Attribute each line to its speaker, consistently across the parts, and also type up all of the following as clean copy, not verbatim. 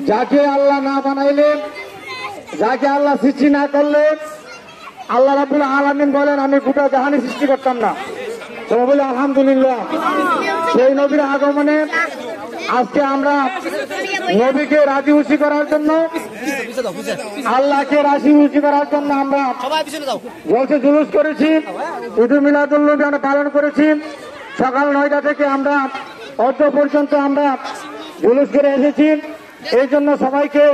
Speaker 1: যাকে আল্লাহ না বানাইলেন, যাকে আল্লাহ সৃষ্টি না করলেন, আল্লাহ রাব্বুল আলামিন বলেন আমি গোটা জাহানি সৃষ্টি করতাম না। সবাই বলে আলহামদুলিল্লাহ। সেই নবীর আগমনে আজকে আমরা নবীকে রাজি খুশি করার জন্য, আল্লাহকে রাজি খুশি করার জন্য আমরা জলসে জুলুস করেছি, ঈদ মিলাদুল নবী আমরা পালন করেছি। সকাল 9টা থেকে আমরা অর্ধ পর্যন্ত আমরা জুলুস করে এসেছি। এই জন্য সবাইকে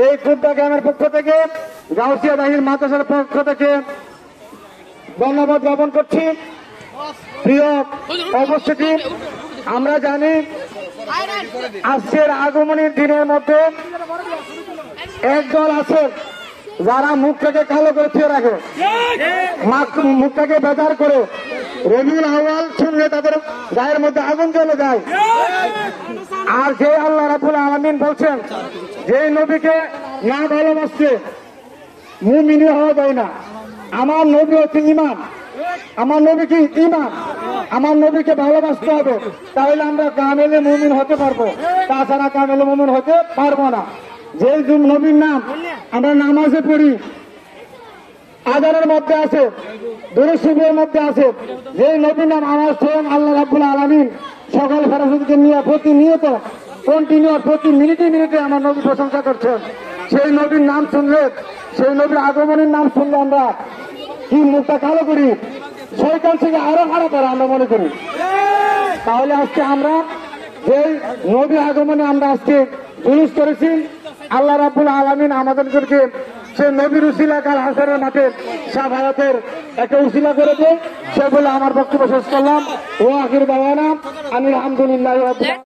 Speaker 1: এই কুদ্দা গ্রামের পক্ষ থেকে, গাউসিয়া দাহির মাদ্রাসার পক্ষ থেকে ধন্যবাদ জ্ঞাপন করছি। প্রিয় উপস্থিতি, আমরা জানি আজকের আগমনের দিনের মধ্যে একদল আছে যারা মুখটাকে কালো করে থিয়ে রাখে, মুখটাকে বেজার করে, রবিউল আউয়াল শুনলে তাদের গায়ের মধ্যে আগুন জ্বলে যায়। আর যে আল্লাহ রাব্বুল আলামিন বলছেন যে নবীকে না ভালোবাসছে মুমিনি হওয়া যায় না। আমার নবী হচ্ছে ইমান, আমার নবী কি ইমান, আমার নবীকে ভালোবাসতে হবে, তাহলে আমরা কামেলে মুমিন হতে পারবো, তাছাড়া কামেলে মুমিন হতে পারবো না। যে নবীর নাম আমরা নামাজে পড়ি, আযানের মধ্যে আছে, দুরূদ শরীফের মধ্যে আছে, যে নবীর নাম আমার স্বয়ং আল্লাহ রাব্বুল আলামিন সকল ফেরেশতাকে নিয়ে প্রতিনিয়ত কন্টিনিউ প্রতি মিনিটে মিনিটে আমার নবী প্রশংসা করছেন। সেই নবীর নাম শুনলে, সেই নবীর আগমনের নাম শুনলে আমরা কি মুখটা কালো করি, শয়তান থেকে আরো খারাপ করে আমরা মনে করি। তাহলে আজকে আমরা যে নবী আগমনে আমরা আজকে জুলুস করেছি, আল্লাহ রাব্বুল আলামিন আমাদেরকে সে নবীর উসিলা কাল হাসরের মাঠে শাফায়াতের একটা উসিলা করেছে। সে বলে আমার বক্তব্য শেষ করলাম। ও আখির দাওয়ানা আলহামদুলিল্লাহ।